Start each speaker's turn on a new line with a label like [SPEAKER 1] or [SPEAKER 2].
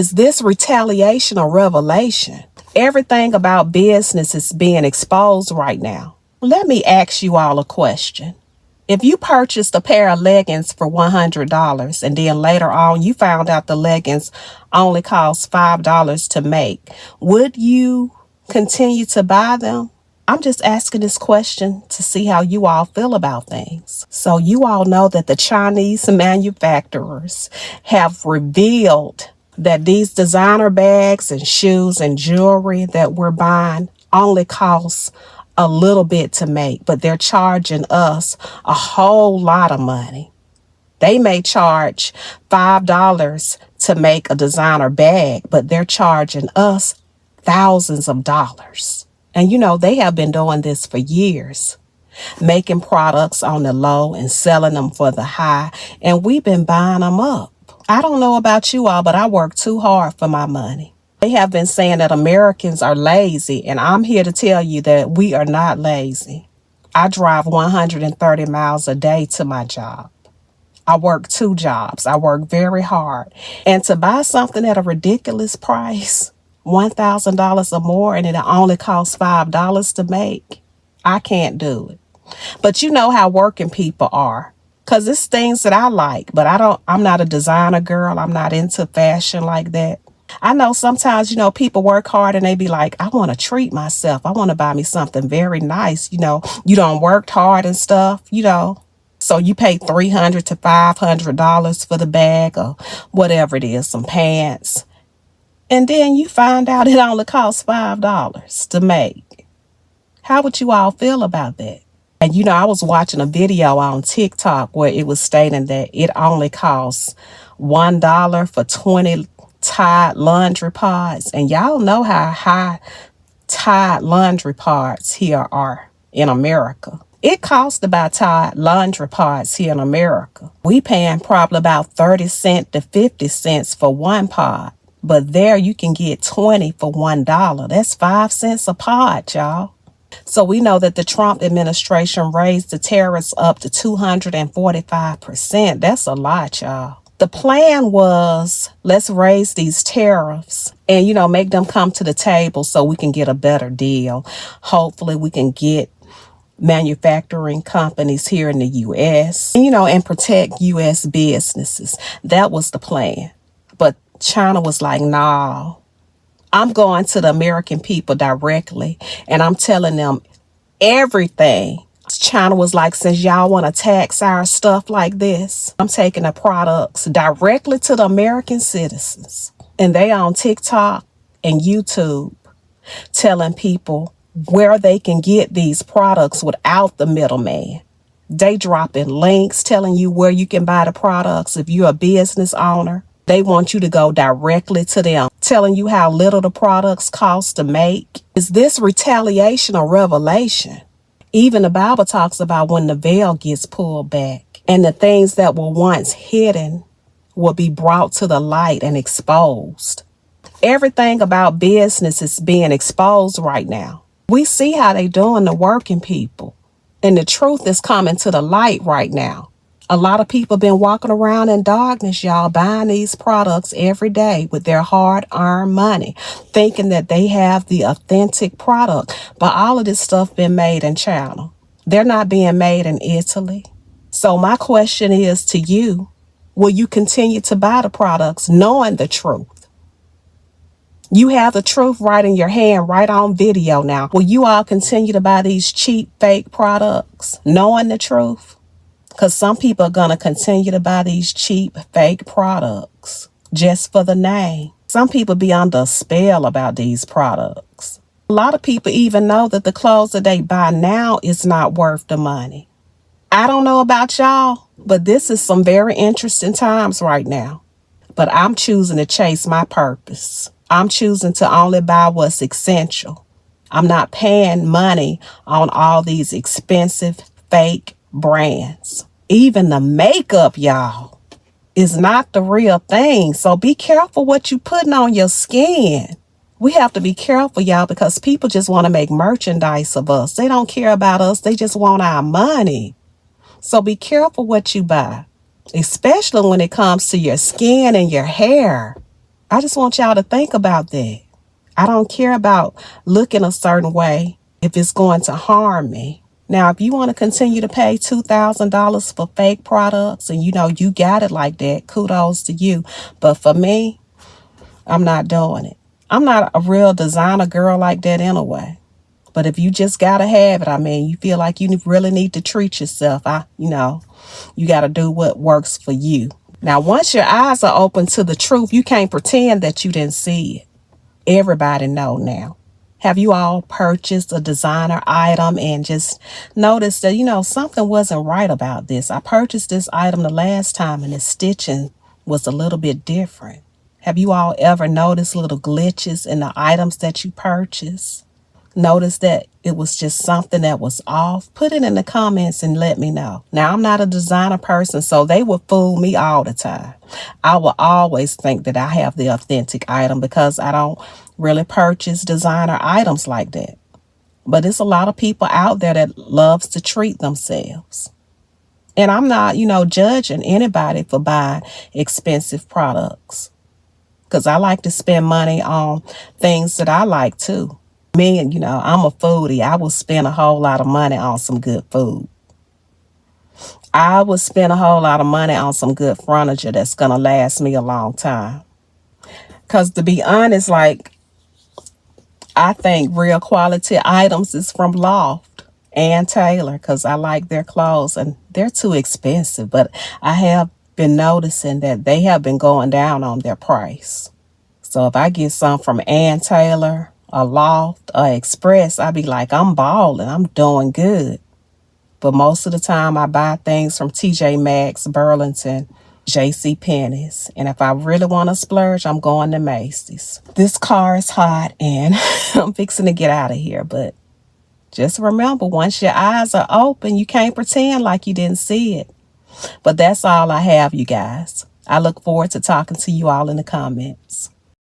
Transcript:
[SPEAKER 1] Is this retaliation or revelation? Everything about business is being exposed right now. Let me ask you all a question. If you purchased a pair of leggings for $100 and then later on you found out the leggings only cost $5 to make, would you continue to buy them? I'm just asking this question to see how you all feel about things. So you all know that the Chinese manufacturers have revealed that these designer bags and shoes and jewelry that we're buying only cost a little bit to make, but they're charging us a whole lot of money. They may charge $5 to make a designer bag, but they're charging us thousands of dollars. And they have been doing this for years, making products on the low and selling them for the high, and we've been buying them up. I don't know about you all, but I work too hard for my money. They have been saying that Americans are lazy, and I'm here to tell you that we are not lazy. I drive 130 miles a day to my job. I work 2 jobs. I work very hard. And to buy something at a ridiculous price, $1,000 or more, and it only costs $5 to make, I can't do it. But you know how working people are. Because it's things that I like, but I'm not a designer girl. I'm not into fashion like that. I know sometimes, people work hard and they be like, I want to treat myself. I want to buy me something very nice. You don't work hard and stuff, So you pay $300 to $500 for the bag or whatever it is, some pants. And then you find out it only costs $5 to make. How would you all feel about that? And I was watching a video on TikTok where it was stating that it only costs $1 for 20 Tide laundry pods. And y'all know how high Tide laundry pods here are in America. It costs to buy Tide laundry pods here in America. We paying probably about 30 cents to 50 cents for one pod. But there you can get 20 for $1. That's 5 cents a pod, y'all. So we know that the Trump administration raised the tariffs up to 245%. That's a lot, y'all. The plan was, let's raise these tariffs and, make them come to the table so we can get a better deal. Hopefully we can get manufacturing companies here in the U.S., and protect U.S. businesses. That was the plan. But China was like, nah, I'm going to the American people directly and I'm telling them everything. China was like, since y'all want to tax our stuff like this, I'm taking the products directly to the American citizens. And they on TikTok and YouTube telling people where they can get these products without the middleman. They dropping links telling you where you can buy the products. If you're a business owner, they want you to go directly to them, telling you how little the products cost to make. Is this retaliation or revelation? Even the Bible talks about when the veil gets pulled back and the things that were once hidden will be brought to the light and exposed. Everything about business is being exposed right now. We see how they doing the working people, and the truth is coming to the light right now. A lot of people been walking around in darkness, y'all, buying these products every day with their hard-earned money, thinking that they have the authentic product. But all of this stuff been made in China. They're not being made in Italy. So my question is to you, will you continue to buy the products knowing the truth? You have the truth right in your hand, right on video now. Will you all continue to buy these cheap, fake products knowing the truth? Because some people are going to continue to buy these cheap, fake products just for the name. Some people be under a spell about these products. A lot of people even know that the clothes that they buy now is not worth the money. I don't know about y'all, but this is some very interesting times right now. But I'm choosing to chase my purpose. I'm choosing to only buy what's essential. I'm not paying money on all these expensive, fake brands. Even the makeup, y'all, is not the real thing. So be careful what you putting on your skin. We have to be careful, y'all, because people just want to make merchandise of us. They don't care about us. They just want our money. So be careful what you buy, especially when it comes to your skin and your hair. I just want y'all to think about that. I don't care about looking a certain way if it's going to harm me. Now, if you want to continue to pay $2,000 for fake products and you got it like that, kudos to you. But for me, I'm not doing it. I'm not a real designer girl like that anyway. But if you just got to have it, I mean, you feel like you really need to treat yourself, you got to do what works for you. Now, once your eyes are open to the truth, you can't pretend that you didn't see it. Everybody know now. Have you all purchased a designer item and just noticed that, something wasn't right about this? I purchased this item the last time and the stitching was a little bit different. Have you all ever noticed little glitches in the items that you purchase? Notice that it was just something that was off? Put it in the comments and let me know. Now, I'm not a designer person, so they will fool me all the time. I will always think that I have the authentic item because I don't really purchase designer items like that. But it's a lot of people out there that loves to treat themselves. And I'm not, judging anybody for buying expensive products because I like to spend money on things that I like too. Me, I'm a foodie. I will spend a whole lot of money on some good food. I would spend a whole lot of money on some good furniture that's going to last me a long time. Because to be honest, I think real quality items is from Loft and Taylor because I like their clothes and they're too expensive. But I have been noticing that they have been going down on their price. So if I get some from Ann Taylor, a Loft, or Express, I be like, I'm balling, I'm doing good. But most of the time I buy things from TJ Maxx, Burlington, JC Penney's. And if I really want to splurge, I'm going to Macy's. This car is hot and I'm fixing to get out of here. But just remember, once your eyes are open, you can't pretend like you didn't see it. But that's all I have, you guys. I look forward to talking to you all in the comments.